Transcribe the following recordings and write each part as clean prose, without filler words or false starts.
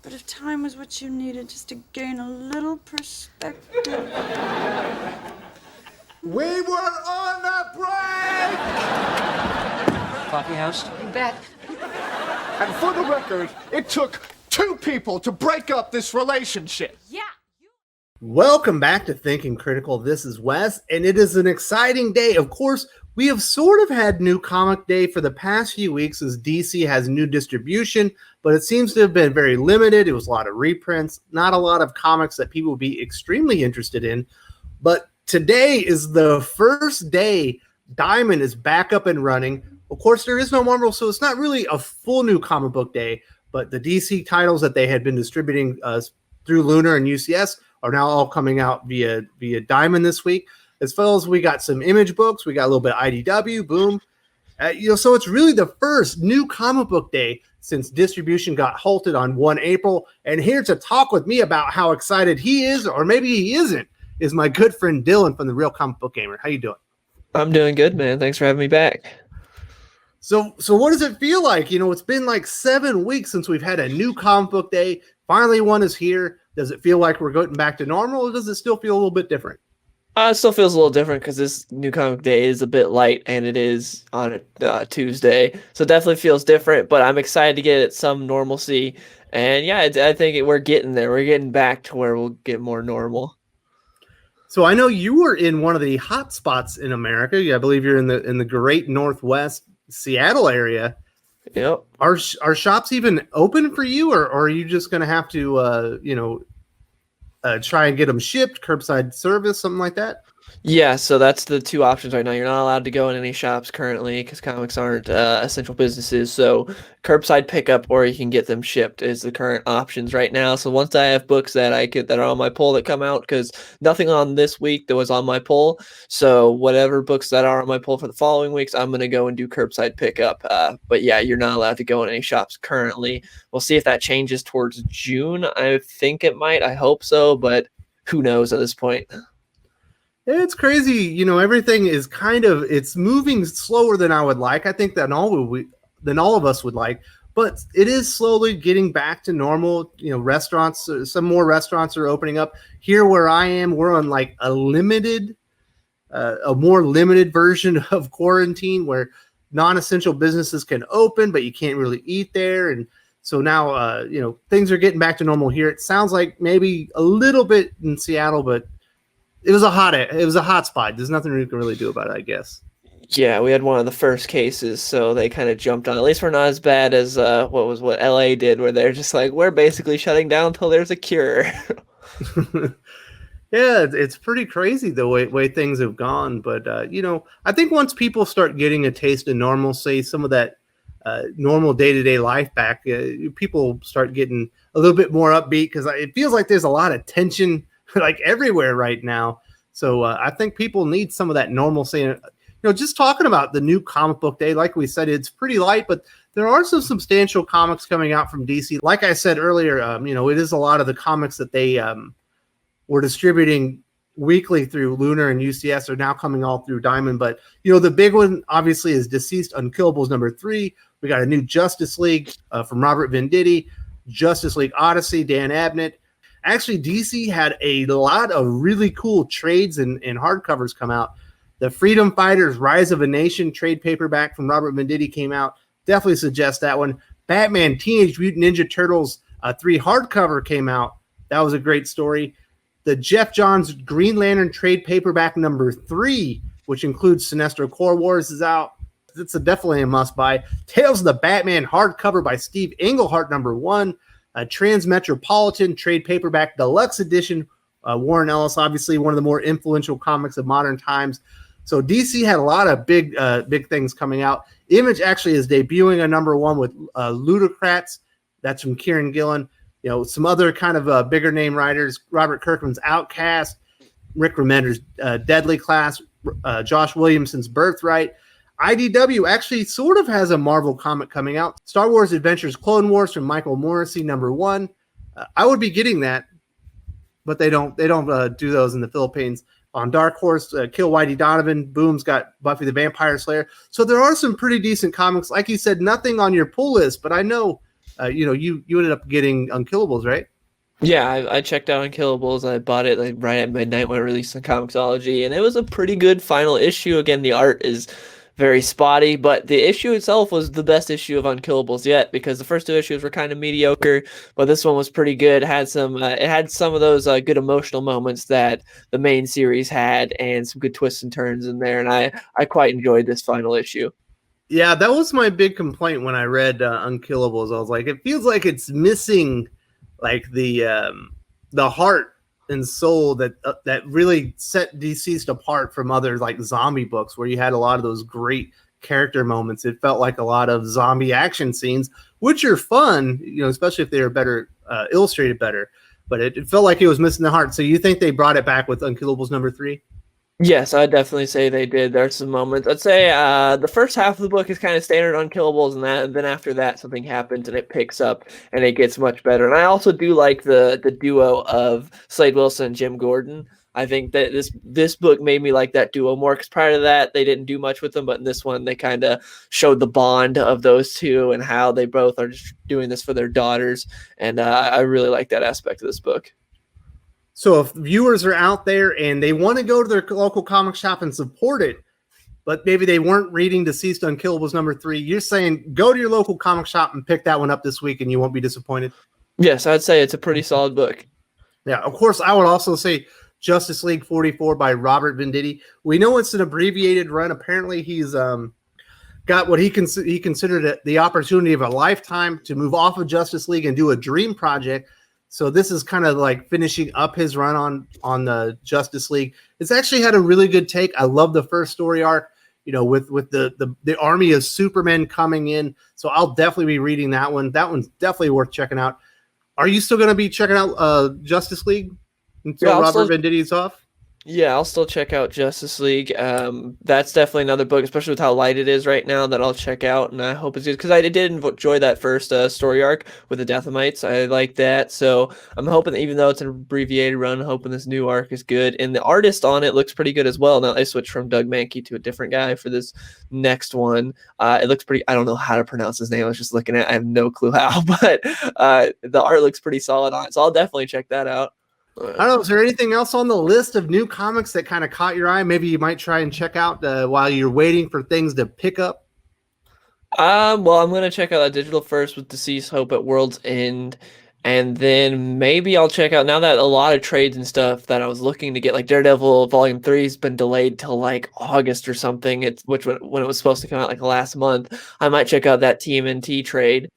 But if time was what you needed just to gain a little perspective. We were on a break! Coffee house? You bet. And for the record, it took 2 people to break up this relationship. Yeah. Welcome back to Thinking Critical. This is Wes, and it is an exciting day. Of course, we have sort of had New Comic Day for the past few weeks as DC has new distribution, but it seems to have been very limited. It was a lot of reprints, not a lot of comics that people would be extremely interested in. But today is the first day Diamond is back up and running. Of course, there is no Marvel, so it's not really a full new comic book day, but the DC titles that they had been distributing through Lunar and UCS are now all coming out via Diamond this week. As well as we got some Image books, we got a little bit of IDW, boom. So it's really the first new comic book day since distribution got halted on 1 April. And here to talk with me about how excited he is, or maybe he isn't, is my good friend Dylan from The Real Comic Book Gamer. How you doing? I'm doing good, man. Thanks for having me back. So what does it feel like? It's been like 7 weeks since we've had a new comic book day. Finally, one is here. Does it feel like we're going back to normal, or does it still feel a little bit different? It still feels a little different because this new comic day is a bit light, and it is on a Tuesday, so it definitely feels different. But I'm excited to get some normalcy, and yeah, I think we're getting there. We're getting back to where we'll get more normal. So I know you were in one of the hot spots in America. I believe you're in the Great Northwest Seattle area. Yep. Are shops even open for you, or are you just going to have to, try and get them shipped, curbside service, something like that? Yeah, so that's the two options right now. You're not allowed to go in any shops currently because comics aren't essential businesses. So curbside pickup, or you can get them shipped, is the current options right now. So once I have books that that are on my poll that come out, because nothing on this week that was on my poll. So whatever books that are on my poll for the following weeks, I'm going to go and do curbside pickup. But yeah, you're not allowed to go in any shops currently. We'll see if that changes towards June. I think it might. I hope so, but who knows at this point. It's crazy. Everything is it's moving slower than I would like. I think than all of us would like, but it is slowly getting back to normal. Restaurants, some more restaurants are opening up. Here where I am, we're on like a more limited version of quarantine where non-essential businesses can open, but you can't really eat there. And so now, things are getting back to normal here. It sounds like maybe a little bit in Seattle, but it was a hot spot. There's nothing we can really do about it, I guess. Yeah, we had one of the first cases, so they kind of jumped on. At least we're not as bad as what LA did, where they're just like, we're basically shutting down until there's a cure. Yeah, it's pretty crazy the way things have gone. But I think once people start getting a taste of normalcy, some of that normal day-to-day life back, people start getting a little bit more upbeat, because it feels like there's a lot of tension like everywhere right now. So I think people need some of that normalcy. Just talking about the new comic book day, like we said, it's pretty light, but there are some substantial comics coming out from DC. Like I said earlier, it is a lot of the comics that they were distributing weekly through Lunar and UCS are now coming all through Diamond. But, the big one obviously is Deceased Unkillables #3. We got a new Justice League from Robert Venditti, Justice League Odyssey, Dan Abnett. Actually, DC had a lot of really cool trades and hardcovers come out. The Freedom Fighters Rise of a Nation trade paperback from Robert Venditti came out. Definitely suggest that one. Batman Teenage Mutant Ninja Turtles 3 hardcover came out. That was a great story. The Jeff Johns Green Lantern trade paperback #3, which includes Sinestro Core Wars, is out. It's definitely a must-buy. Tales of the Batman hardcover by Steve Englehart #1. A Transmetropolitan trade paperback deluxe edition. Warren Ellis, obviously one of the more influential comics of modern times. So DC had a lot of big things coming out. Image actually is debuting a #1 with Ludocrats. That's from Kieran Gillen. Some other kind of bigger name writers. Robert Kirkman's Outcast, Rick Remender's Deadly Class, Josh Williamson's Birthright. IDW actually sort of has a Marvel comic coming out. Star Wars Adventures Clone Wars from Michael Morrissey #1. I would be getting that, but they don't do those in the Philippines. On Dark Horse, Kill Whitey Donovan. Boom's got Buffy the Vampire Slayer. So there are some pretty decent comics. Like you said, nothing on your pull list, but I know you ended up getting Unkillables, right? Yeah, I checked out Unkillables. I bought it like right at midnight when it released on Comixology, and it was a pretty good final issue. Again, the art is very spotty, but the issue itself was the best issue of Unkillables yet, because the first two issues were kind of mediocre, but this one was pretty good. It had some of those good emotional moments that the main series had, and some good twists and turns in there. And I quite enjoyed this final issue. Yeah, that was my big complaint when I read Unkillables. I was like, it feels like it's missing like the heart and soul that really set Deceased apart from other like zombie books, where you had a lot of those great character moments. It felt like a lot of zombie action scenes, which are fun, especially if they were better illustrated better. But it felt like it was missing the heart. So you think they brought it back with Unkillables #3? Yes, I'd definitely say they did. There's some moments. I'd say the first half of the book is kind of standard Unkillables, and then after that, something happens and it picks up and it gets much better. And I also do like the duo of Slade Wilson and Jim Gordon. I think that this book made me like that duo more, because prior to that, they didn't do much with them. But in this one, they kind of showed the bond of those two and how they both are just doing this for their daughters. And I really like that aspect of this book. So if viewers are out there and they want to go to their local comic shop and support it, but maybe they weren't reading Deceased Unkillables #3, you're saying go to your local comic shop and pick that one up this week and you won't be disappointed? Yes, I'd say it's a pretty solid book. Yeah, of course, I would also say Justice League 44 by Robert Venditti. We know it's an abbreviated run. Apparently he's got what he considered the opportunity of a lifetime to move off of Justice League and do a dream project. So this is kind of like finishing up his run on the Justice League. It's actually had a really good take. I love the first story arc, with the army of Supermen coming in. So I'll definitely be reading that one. That one's definitely worth checking out. Are you still going to be checking out Justice League until Robert Venditti's off? Yeah, I'll still check out Justice League. That's definitely another book, especially with how light it is right now, that I'll check out, and I hope it's good, because I did enjoy that first story arc with the Deathamites. I like that, so I'm hoping that even though it's an abbreviated run, I'm hoping this new arc is good, and the artist on it looks pretty good as well. Now, I switched from Doug Mankey to a different guy for this next one. It looks pretty, I don't know how to pronounce his name, I was just looking at it, I have no clue how, but the art looks pretty solid on it, so I'll definitely check that out. I don't know. Is there anything else on the list of new comics that kind of caught your eye? Maybe you might try and check out while you're waiting for things to pick up. Well, I'm gonna check out that digital first with Deceased Hope at World's End, and then maybe I'll check out, now that a lot of trades and stuff that I was looking to get, like Daredevil Volume 3 has been delayed till like August or something. When it was supposed to come out like last month. I might check out that TMNT trade.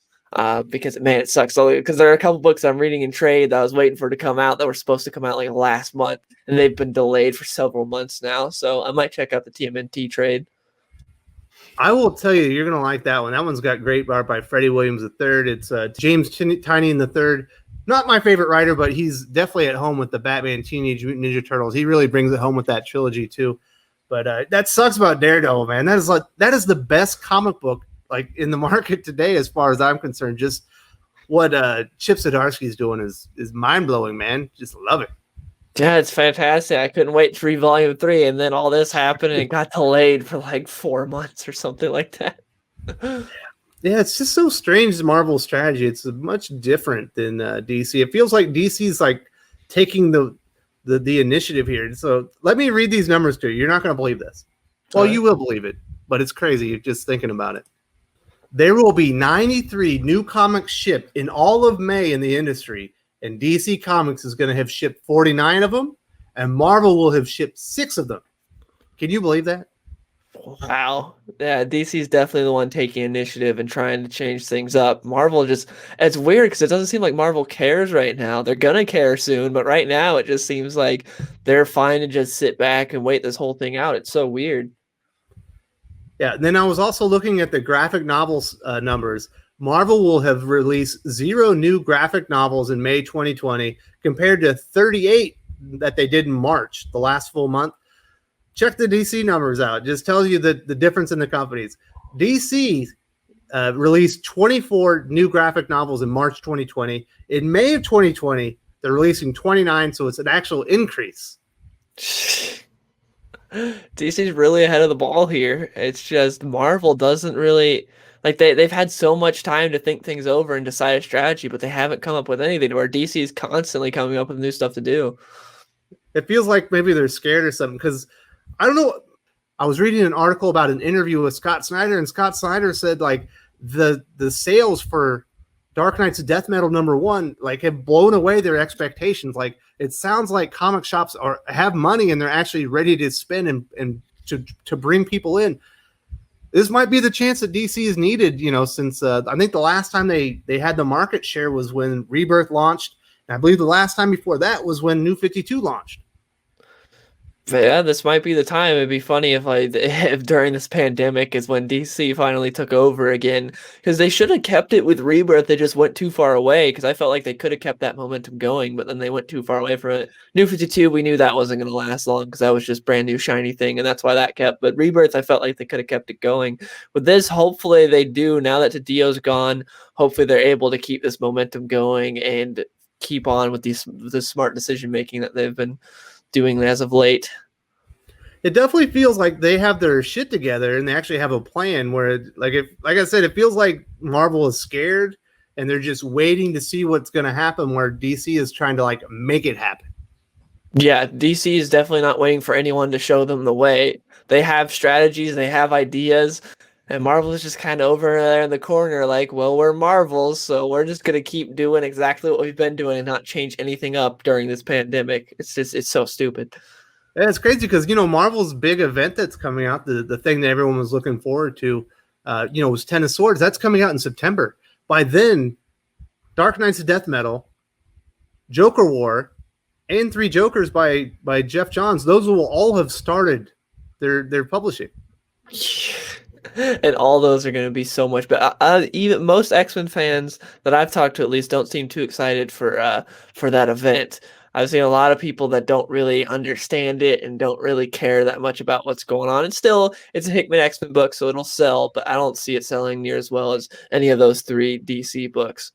Because man, it sucks. Because there are a couple books I'm reading in trade that I was waiting for to come out that were supposed to come out like last month, and they've been delayed for several months now. So I might check out the TMNT trade. I will tell you, you're gonna like that one. That one's got great art by Freddie Williams III. It's James Tynion III. Not my favorite writer, but he's definitely at home with the Batman Teenage Mutant Ninja Turtles. He really brings it home with that trilogy too. But that sucks about Daredevil, man. That is the best comic book like in the market today, as far as I'm concerned. Just what Chip Zdarsky's doing is mind-blowing, man. Just love it. Yeah, it's fantastic. I couldn't wait to read Volume 3, and then all this happened, and it got delayed for like 4 months or something like that. Yeah, it's just so strange, Marvel's strategy. It's much different than DC. It feels like DC's like taking the initiative here. So let me read these numbers to you. You're not going to believe this. Well, you will believe it, but it's crazy just thinking about it. There will be 93 new comics shipped in all of May in the industry, and DC Comics is going to have shipped 49 of them, and Marvel will have shipped 6 of them. Can you believe that? Wow. Yeah, DC's definitely the one taking initiative and trying to change things up. Marvel just, it's weird because it doesn't seem like Marvel cares right now. They're going to care soon, but right now it just seems like they're fine to just sit back and wait this whole thing out. It's so weird. Yeah, and then I was also looking at the graphic novels numbers. Marvel will have released 0 new graphic novels in May 2020 compared to 38 that they did in March, the last full month. Check the DC numbers out. It just tells you the difference in the companies. DC released 24 new graphic novels in March 2020. In May of 2020, they're releasing 29, so it's an actual increase. DC's really ahead of the ball here. It's just Marvel doesn't really Like they've had so much time to think things over and decide a strategy, but they haven't come up with anything. Where DC is constantly coming up with new stuff to do. It feels like maybe they're scared or something, because I don't know. I was reading an article about an interview with Scott Snyder, and Scott Snyder said like the sales for Dark Knights of Death Metal #1 like have blown away their expectations. Like it sounds like comic shops have money and they're actually ready to spend and to bring people in. This might be the chance that DC is needed, since I think the last time they had the market share was when Rebirth launched. And I believe the last time before that was when New 52 launched. But yeah, this might be the time. It'd be funny if during this pandemic is when DC finally took over again, because they should have kept it with Rebirth. They just went too far away, because I felt like they could have kept that momentum going, but then they went too far away from it. New 52, we knew that wasn't going to last long because that was just brand new shiny thing, and that's why that kept. But Rebirth, I felt like they could have kept it going. With this, hopefully they do. Now that Tadio's gone, hopefully they're able to keep this momentum going and keep on with the smart decision making that they've been doing as of late. It definitely feels like they have their shit together and they actually have a plan where, like I said, it feels like Marvel is scared and they're just waiting to see what's going to happen, where DC is trying to like make it happen. Yeah, DC is definitely not waiting for anyone to show them the way. They have strategies, they have ideas, and Marvel is just kind of over there in the corner like, well, we're Marvel, so we're just going to keep doing exactly what we've been doing and not change anything up during this pandemic. It's so stupid. Yeah, it's crazy because, Marvel's big event that's coming out, the thing that everyone was looking forward to, was Ten of Swords. That's coming out in September. By then, Dark Knights of Death Metal, Joker War, and Three Jokers by Jeff Johns, those will all have started their publishing. And all those are going to be so much better. Even most X-Men fans that I've talked to, at least, don't seem too excited for that event. I've seen a lot of people that don't really understand it and don't really care that much about what's going on. And still, it's a Hickman X-Men book, so it'll sell, but I don't see it selling near as well as any of those 3 DC books.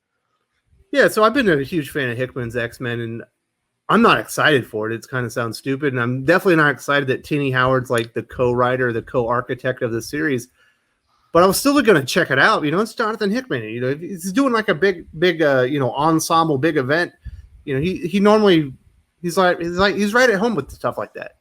Yeah, so I've been a huge fan of Hickman's X-Men, and I'm not excited for it. It kind of sounds stupid, and I'm definitely not excited that Tini Howard's like the co-writer, the co-architect of the series. But I was still going to check it out. It's Jonathan Hickman. He's doing like a big ensemble, big event. He normally he's right at home with stuff like that.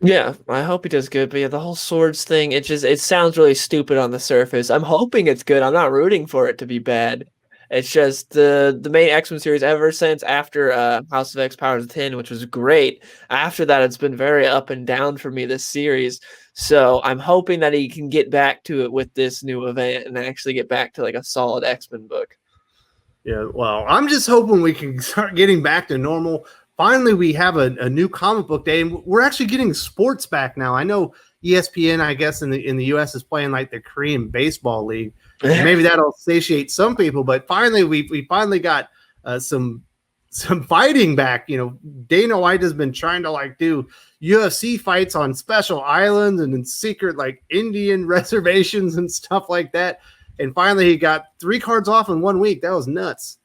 Yeah, I hope he does good. But yeah, the whole swords thing, it sounds really stupid on the surface. I'm hoping it's good. I'm not rooting for it to be bad. It's just the main X-Men series ever since after House of X Powers of 10, which was great. After that, it's been very up and down for me, this series. So I'm hoping that he can get back to it with this new event and actually get back to like a solid X-Men book. Yeah, well, I'm just hoping we can start getting back to normal. Finally, we have a new comic book day, and we're actually getting sports back now. I know ESPN, I guess, in the US is playing like the Korean Baseball League. Maybe that'll satiate some people, but finally, we finally got some fighting back. Dana White has been trying to like do UFC fights on special islands and in secret like Indian reservations and stuff like that. And finally, he got 3 cards off in 1 week. That was nuts.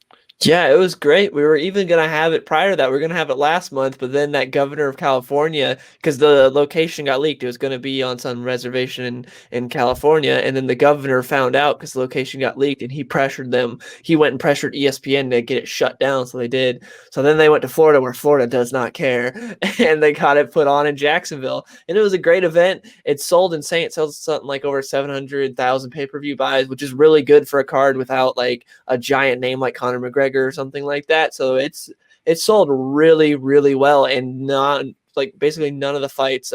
Yeah, it was great. We were even going to have it prior to that. We were going to have it last month, but then that governor of California, because the location got leaked, it was going to be on some reservation in California, and then the governor found out because the location got leaked, and he pressured them. He went and pressured ESPN to get it shut down, so they did. So then they went to Florida, where Florida does not care, and they got it put on in Jacksonville, and it was a great event. It sold insane. It sells something like over 700,000 pay-per-view buys, which is really good for a card without like a giant name like Conor McGregor or something like that. So it's sold really, really well, and not like basically none of the fights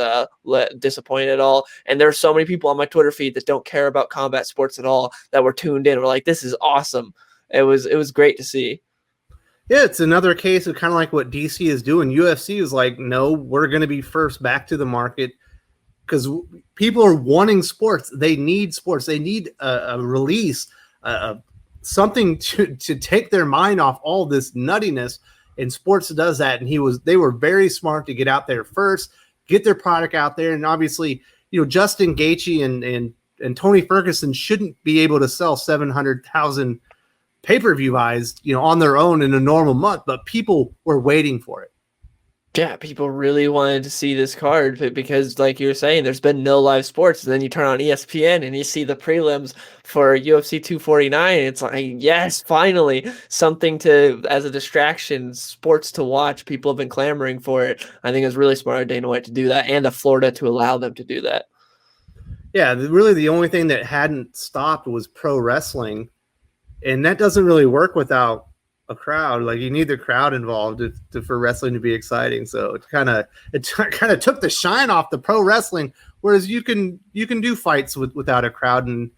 disappointed at all. And there are so many people on my Twitter feed that don't care about combat sports at all that were tuned in. We're like, this is awesome. It was great to see. Yeah, it's another case of kind of like what DC is doing. UFC is like, no, we're going to be first back to the market because people are wanting sports. They need sports. They need a release, something to take their mind off all this nuttiness, and sports does that. And they were very smart to get out there first, get their product out there. And obviously, Justin Gaethje and Tony Ferguson shouldn't be able to sell 700,000 pay-per-view buys, on their own in a normal month, but people were waiting for it. Yeah, people really wanted to see this card because, like you were saying, there's been no live sports. And then you turn on ESPN and you see the prelims for UFC 249. And it's like, yes, finally, something to, as a distraction, sports to watch. People have been clamoring for it. I think it's really smart of Dana White to do that, and of Florida to allow them to do that. Yeah, really the only thing that hadn't stopped was pro wrestling. And that doesn't really work without a crowd. Like, you need the crowd involved for wrestling to be exciting. So it kind of took the shine off the pro wrestling. Whereas you can do fights without a crowd, and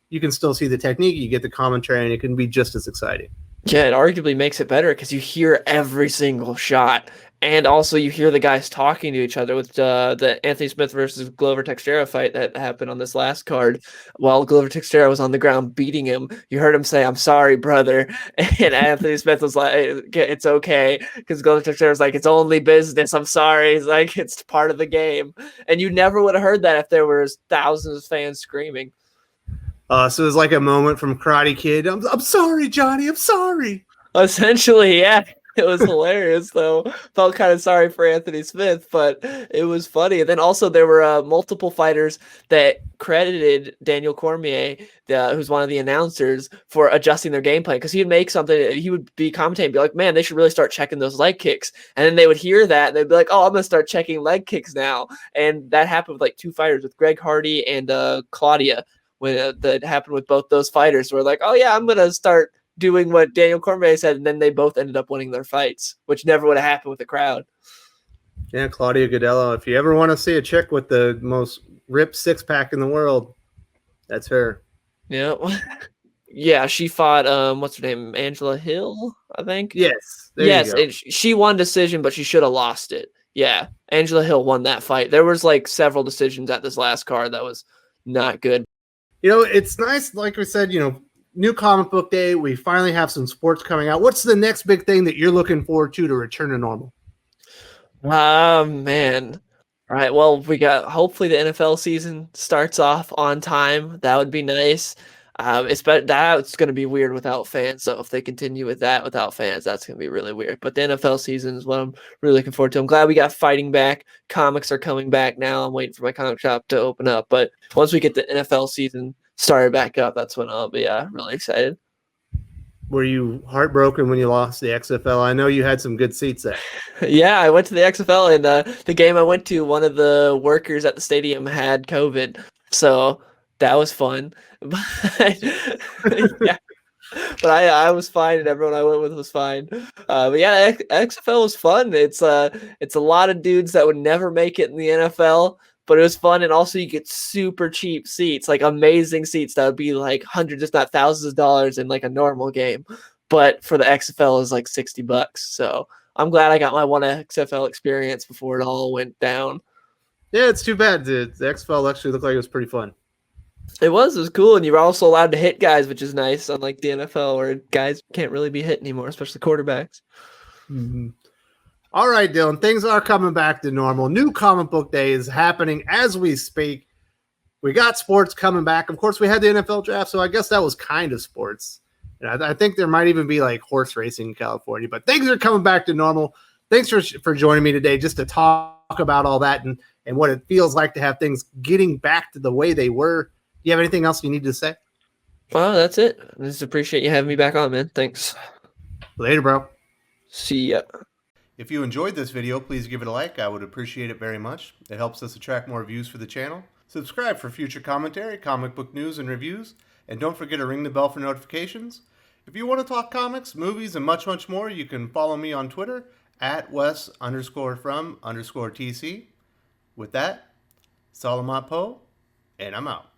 you can still see the technique. You get the commentary, and it can be just as exciting. Yeah, it arguably makes it better because you hear every single shot. And also you hear the guys talking to each other with the Anthony Smith versus Glover Teixeira fight that happened on this last card. While Glover Teixeira was on the ground beating him, you heard him say, "I'm sorry, brother." And Anthony Smith was like, "It's okay." Because Glover Teixeira was like, "It's only business. I'm sorry." He's like, "It's part of the game." And you never would have heard that if there was thousands of fans screaming. So it was like a moment from Karate Kid. I'm sorry, Johnny. I'm sorry. Essentially, yeah. It was hilarious, though. Felt kind of sorry for Anthony Smith, but it was funny. And then also there were multiple fighters that credited Daniel Cormier, who's one of the announcers, for adjusting their game plan. Because he would make something, he would be commentating and be like, "Man, they should really start checking those leg kicks." And then they would hear that, and they'd be like, "Oh, I'm going to start checking leg kicks now." And that happened with like two fighters, with Greg Hardy and Claudia. When that happened with both those fighters, we're like, "Oh, yeah, I'm going to start doing what Daniel Cormier said," and then they both ended up winning their fights, which never would have happened with the crowd. Yeah, Claudia Gadello. If you ever want to see a chick with the most ripped six-pack in the world, that's her. Yeah. Yeah, she fought, what's her name? Angela Hill, I think? Yes. Yes, and she won decision, but she should have lost it. Yeah, Angela Hill won that fight. There was like several decisions at this last card that was not good. It's nice, like we said, new comic book day. We finally have some sports coming out. What's the next big thing that you're looking forward to return to normal? Man. All right. Well, we got, hopefully the NFL season starts off on time. That would be nice. That's going to be weird without fans. So if they continue with that without fans, that's going to be really weird. But the NFL season is what I'm really looking forward to. I'm glad we got fighting back. Comics are coming back now. I'm waiting for my comic shop to open up. But once we get the NFL season started back up, that's when I'll be really excited. Were you heartbroken when you lost the XFL? I know you had some good seats there. Yeah, I went to the XFL, and the game I went to, one of the workers at the stadium had COVID, so that was fun. But yeah, but I was fine, and everyone I went with was fine. But yeah, XFL was fun. It's a lot of dudes that would never make it in the NFL. But it was fun, and also you get super cheap seats, like amazing seats that would be like hundreds, if not thousands of dollars in like a normal game. But for the XFL is like $60. So I'm glad I got my one XFL experience before it all went down. Yeah, it's too bad. The XFL actually looked like it was pretty fun. It was cool, and you were also allowed to hit guys, which is nice, unlike the NFL where guys can't really be hit anymore, especially quarterbacks. Mm-hmm. All right, Dylan, things are coming back to normal. New comic book day is happening as we speak. We got sports coming back. Of course, we had the NFL draft, so I guess that was kind of sports. And I think there might even be like horse racing in California, but things are coming back to normal. Thanks for joining me today just to talk about all that and what it feels like to have things getting back to the way they were. Do you have anything else you need to say? Well, that's it. I just appreciate you having me back on, man. Thanks. Later, bro. See ya. If you enjoyed this video, please give it a like. I would appreciate it very much. It helps us attract more views for the channel. Subscribe for future commentary, comic book news, and reviews. And don't forget to ring the bell for notifications. If you want to talk comics, movies, and much, much more, you can follow me on Twitter at Wes_from_TC. With that, Salamat Po, and I'm out.